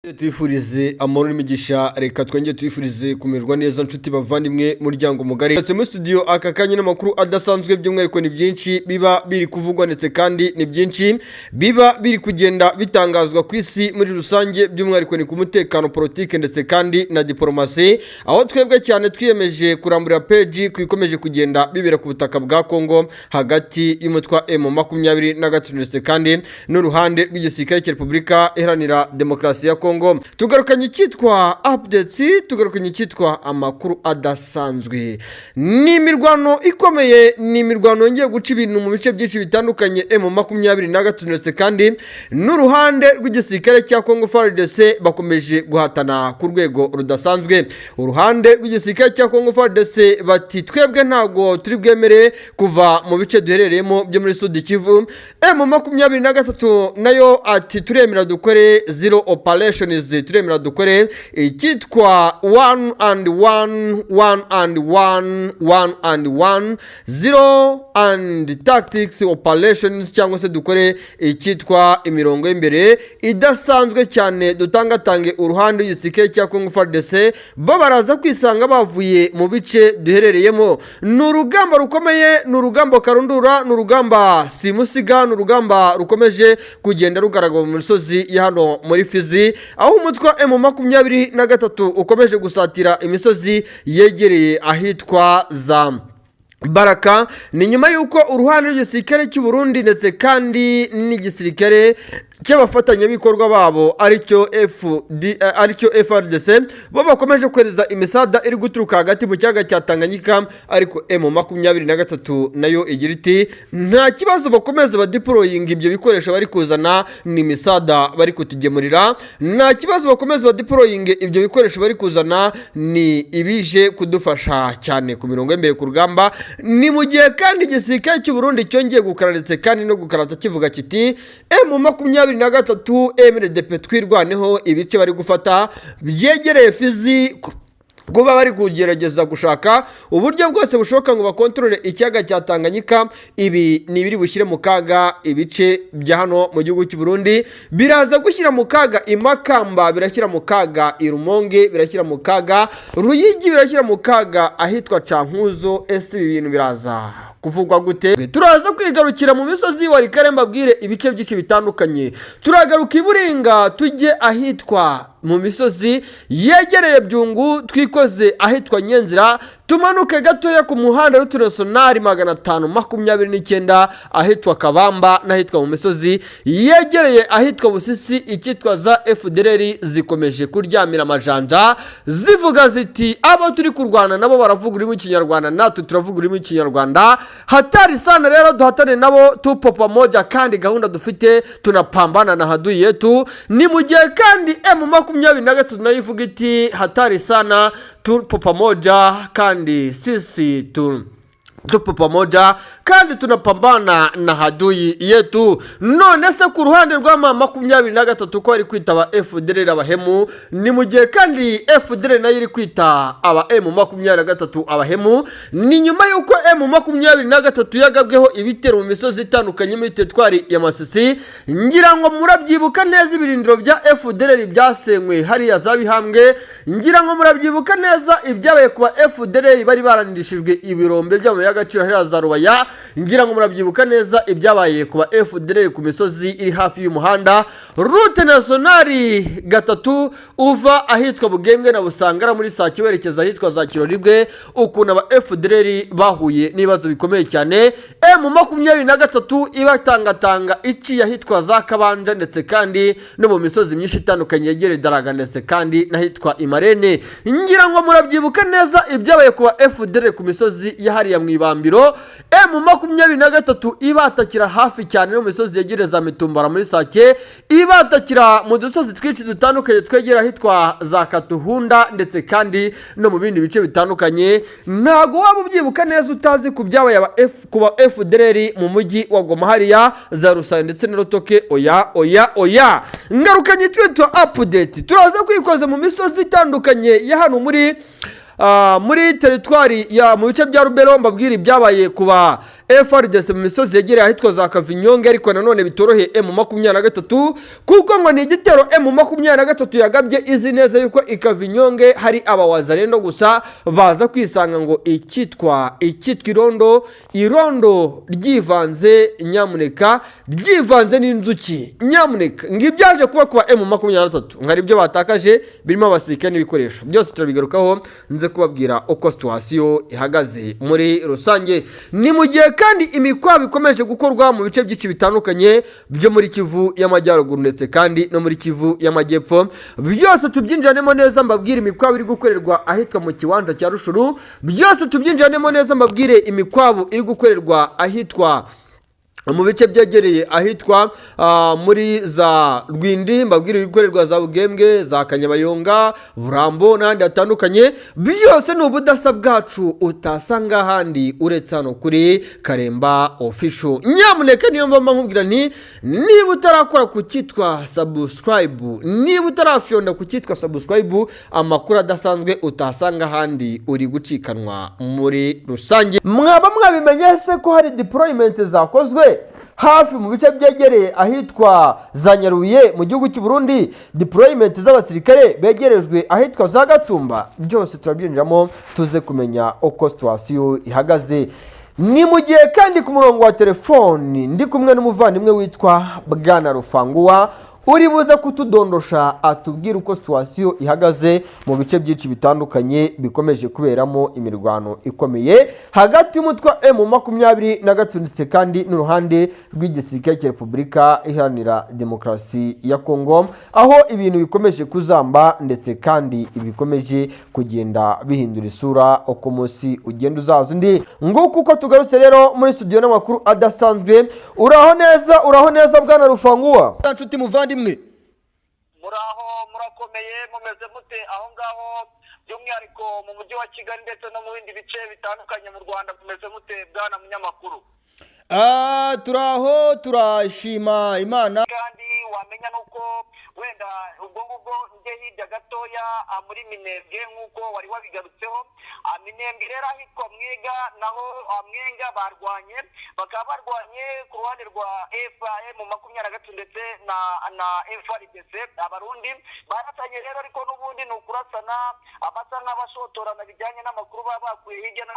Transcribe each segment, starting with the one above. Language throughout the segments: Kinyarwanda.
Tuyifurize amahoro n'imigisha reka twongeye tuyifurize kumererwa neza nshuti bavandimwe muryango mugari ndetse muri studio aka kanya n'amakuru adasanzwe by'umwihariko ni byinshi biba biri kuvugwa ndetse kandi ni byinshi biba biri kugenda bitangazwa ku isi muri rusange by'umwihariko ni ku mutekano politike ndetse kandi na diplomasi aho twebwe cyane twiyemeje kurambura page kwikomeje kugenda bibera ku butaka bwa Kongo hagati y'umutwa M23 ndetse kandi n'uruhande rw'igisirikare cya Repubulika Iharanira Demokarasi ya Kongo. Tugarukanye cyitwa updates, tugarukanye cyitwa amakuru adasanzwe. Ni imirwano ikomeye, ni imirwano ngiye guca ibintu mu bice byinshi bitandukanye M23 ndetse kandi n'uruhande rw'igisirikare cya Kongo FARDC bakomeje guhatana ku rwego rudasanzwe. Uruhande rw'igisirikare cya Kongo FARDC bati twebwe ntago turi bwemere kuva mu bice duherereyemo byo muri Sud Kivu. M23 nayo ati turemera dukore zero operation turemera dukore icyitwa 1 zero and tactics operations cyangwa se dukore icyitwa imirongo y'imbere idasanzwe cyane dutangatange uruhande y'isike cya Kongo FARDC babaraza kwisanga bavuye mu bice duherereyemo. N'urugamba rukomeye, n'urugamba karundura, n'urugamba simusiga, n'urugamba rukomeje kugenda rugaragara mu misozi ya hano muri Fizi aho umutwa M23 ukomeje gusatira imisozi yegereye ahitwa za Baraka. Ni nyuma yuko uruhande rw'igisirikare cy'u Burundi ndetse kandi n'igisirikare cy'abafatanyabikorwa babo aricyo FARDC bo bakomeje kwereza imisada iri guturuka hagati mu cyaga cya Tanganyika, ariko M23 nayo igira iti nta kibazo bakomeza badeploying ibyo bikoresho bari kuzana ni misada bari kutugemurira, nta kibazo bakomeza badeploying ibyo bikoresho bari kuzana ni ibije kudufasha cyane ku mirongo y'imbere ku rugamba. Ni mu gihe kandi igisirikare cy'u Burundi cyongeye gukara ndetse kandi no gukarata kivuga kiti M23 MRDP twirwaneho ibice bari gufata byegereye Fizi kuba bari kugerageza gushaka uburyo bwose bushoboka ngo bakontrole icyaga cya Tanganyika. Ibi ni biri bushyire mu kaga ibice bya hano mu gihugu cy'u Burundi, biraza gushyira mu kaga Imakamba, birashyira mu kaga Irumonge, birashyira mu kaga Ruyigi, birashyira mu kaga ahitwa Cankuzo. Ese ibi bintu biraza kuvugwa gute? Turaza kwigarukira mu misozi wa Rikaremba bwire ibice byinshi bitandukanye. Turagaruka iburinga tujye ahitwa mu misozi yegereye Byungu, twikoze ahitwa Nyenzira, tumanuke gatoya ku muhanda w'utunationali 529 ahitwa Kabamba n'ahitwa mu misozi yegereye ahitwa Busisi. Icyitwa za FDLR zikomeje kuryamira amajanja zivuga ziti abo turi kurwana nabo baravuga urimo Kinyarwanda, natwe turavuga urimo Kinyarwanda. Hatari sana rero duhatane nabo tupopa moja, kandi gahunda dufite tunapambana na hadui yetu. Ni mu gihe kandi M23 nayo ivuga iti hatari sana tupo pamoja kandi sisi tupo pamoja kandi tunapambana na hadui yetu. None se ku ruhande rwa M23 ko ari kwitaba FDLR abahemu, ni mu gihe kandi FDLR nayo iri kwita aba M23 abahemu. Ni nyuma yuko M23 yagabweho ibitero mu misozi itandukanye muri teritwari ya Masisi. Ngira ngo murabyibuka neza ibirindiro bya FDLR byasenywe hariya za Bihambwe, ngira ngo murabyibuka neza ibyabaye kuba FDLR bari barandishijwe ibirombe by'amabuye y'agaciro hariya za Rubaya, ngira ngo murabyibuka neza ibyabaye kuba FDLR ku misozi iri hafi y'umuhanda route nationali 3 uva ahitwa Bugembwe na Busangara muri Sake werekeza ahitwa za Kiroribwe. Ukuntu aba FDLR bahuye n'ibibazo bikomeye cyane, M23 ibatangatanga iki ahitwa za Kabanja ndetse kandi no mu misozi myinshi itandukanye yegereye Daraga ndetse kandi n'ahitwa Imarene. Ngira ngo murabyibuka neza ibyabaye kuba FDLR ku misozi yahariya mu Ibambiro. M23 ibatakira hafi cyane no mu misozi yegereza Mitumbara muri Sake, ibatakira mu dusozi twinshi dutandukanye twegera ahitwa za Katuhunda ndetse kandi no mu bindi bice bitandukanye. Ntago waba ubyibuka neza utazi ku byabaye kuba FDLR mu mujyi wa Goma hariya za Rusane ndetse na Rutoke. Oya ngarukanye twitwa update, turaza kwikoza mu misozi itandukanye ya hano muri teritwari ya mu bice bya Rubero mbabwira ibyabaye kuba FARDC mu misozi yegereye ahitwa za Kavinyonge, ariko nanone bitoroheye M23 kuko ngo ni igitero M23 yagabye izi neza yuko ikavinyonge hari abawazarendo gusa baza kwisanga ngo ikitwa irondo ryivanze nyamuneka ryivanze n'inzuki nyamuneka ngibyaje kuba kwa M23 ngari byo batakaje birimo abasirikare n'ibikoresho byose turabigarukaho nze kubabwira uko situation ihagaze muri rusange. Ni mu gihe kandi imikwabo ikomeje gukorwa mu bice byinshi bitandukanye byo muri Kivu y'Amajyaruguru ndetse kandi no muri Kivu y'Amajyepfo, byose tubyinjanemo neza mbabwire imikwabo iri gukorerwa ahitwa mu kiwanja cya Rushuru, byose tubyinjanemo neza mbabwire imikwabo iri gukorerwa ahitwa mu bice byegereye ahitwa muri za Rwindi, mbabwire ibikorerwa za Bugembwe, za Kanyabayonga, Burambo n'ahandi hatandukanye. Byose ni ubudasa bwacu utasanga ahandi uretse hano kuri Karemba Official. Nyamuneka niyo mbamba nkubwira nti niba utarakora ku cyitwa subscribe, niba utarafyonda ku cyitwa subscribe, amakuru adasanzwe utasanga ahandi uri gucikanwa muri rusange. Mwaba mwabimenye se ko hari deployment zakozwe hafi mu bice byegereye ahitwa za Nyarubuye mu gihugu cy'u Burundi, deployment z'abasirikare begerejwe ahitwa za Gatumba? Byose turabyinjamo tuze kumenya uko situation ihagaze. Ni mu gihe kandi ku murongo wa telefoni ndi kumwe n'umuvandimwe witwa Bwana Rufanguwa uri buze kutudondosha atubwira uko situation ihagaze mu bice byinshi bitandukanye bikomeje kuberamo imirwano ikomeye hagati y'umutwe M23 kandi n'uruhande rw'igisirikare cya Repubulika Iharanira Demokarasi ya Kongo, aho ibintu bikomeje kuzamba ndetse kandi ibikomeje kugenda bihindura isura uko munsi ugenda uzaza undi. Nguko uko tugarutse rero muri studio n'amakuru adasanzwe. Uraho neza Bwana Rufanguwa? Nshuti muvandimwe, muraho murakomeye mumeze mute aho ngaho by'umwihariko mu mujyi wa Kigali ndetse no mu bindi bice bitandukanye mu Rwanda mumeze mute Bwana munyamakuru? Turaho turashima Imana. Kandi wamenya nuko wenda ubwo nje hirya gatoya muri Minembwe nk'uko wari wabigarutseho. Minembwe rero ahitwa Mwega naho Mwenga barwanye, bakaba barwanye ku ruhande rwa M23 ndetse na FARDC. Abarundi baratanye rero ariko n'ubundi ni ukurasana abasa nk'abashotorana bijyanye n'amakuru baba bakuye hirya no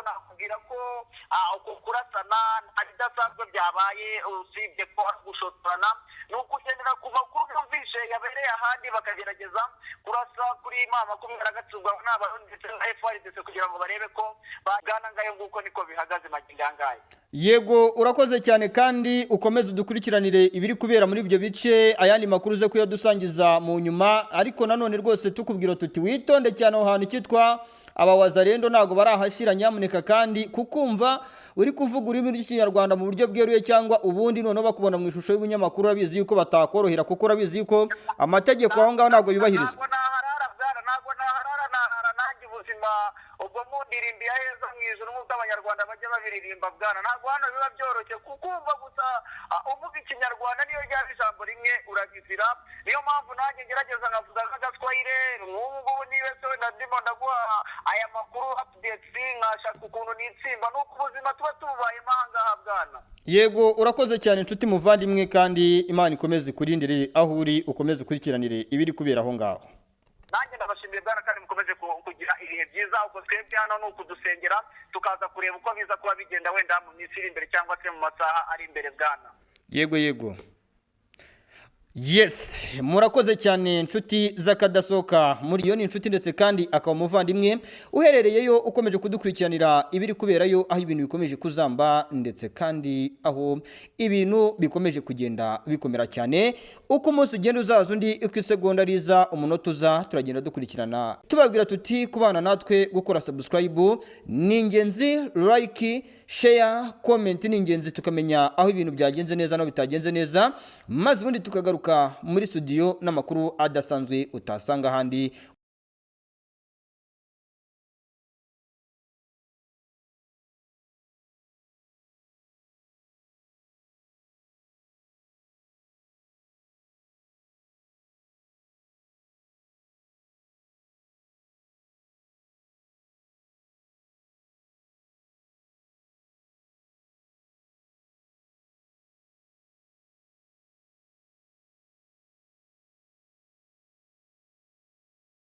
nakubwira ko uko kurasana ibidasanzwe byabaye usibye ko ari gushotorana ni ukugendera ku makuru yumvishe yabereye ahandi bakagerageza kurasa kuri M23 n'abarundi ndetse na FARDC kugira ngo barebe ko bagana ngayo nguko niko bihagaze magingangaye. Yego urakoze cyane kandi ukomeze udukurikiranire ibiri kubera muri ibyo bice, ayandi makuru ze kuyadusangiza mu nyuma, ariko nanone rwose tukubwira tuti witonde cyane aho hantu kitwa abawazarendo ntago barahashira nyamuneka, kandi kukumva uri kuvuga ururimi rw'ikinyarwanda mu buryo bweruye cyangwa ubundi none bakubona mu ishusho y'ubunyamakuru urabizi yuko batakorohera kuko urabizi yuko amategeko aho ngaho ntago yubahirizwa. Ntago naharara nanjye ubuzima ubwo mundirimbi aheza mu ijuru nk'uko abanyarwanda bajya babiririmba Bwana. Ntago hano biba byoroshye kukumva gusa uvuga ikinyarwanda niyo ryaba ijambo rimwe uragizira. Niyo mpamvu nanjye ngerageza nkavuga nk'agaswahili nk'ubu niba se wenda ndimo ndaguha aya makuru updates nkashaka ukuntu nitsimba nuko ubuzima tuba tububayemo aha ngaha Bwana. Yego urakoze cyane inshuti muvandimwe, kandi Imana ikomeze kurindire aho uri, ukomeze ukurikiranire ibiri kubera aho ngaho. Nanjye ndabashimiye Bwana kandi mukomeze kugira ibihe byiza. Ubwo twebwe hano ni ukudusengera tukaza kureba uko biza kuba bigenda wenda mu minsi iri imbere cyangwa se mu masaha ari imbere Bwana. Yego yes, murakoze cyane inshuti z'akadasohoka muri iyo ni inshuti ndetse kandi akaba umuvandimwe uherereyeyo ukomeje kudukurikiranira ibiri kuberayo, aho ibintu bikomeje kuzamba ndetse kandi aho ibintu bikomeje kugenda bikomera cyane. Uko umunsi ugenda uzaza undi, uko isegonda riza umunota uza, turagenda dukurikirana tubabwira tuti kubana natwe, gukora subscribe ni ingenzi, like, share, comment ni ingenzi, tukamenya aho ibintu byagenze neza no bitagenze neza, maze ubundi tukagaruka muri studio n'amakuru adasanzwe utasanga ahandi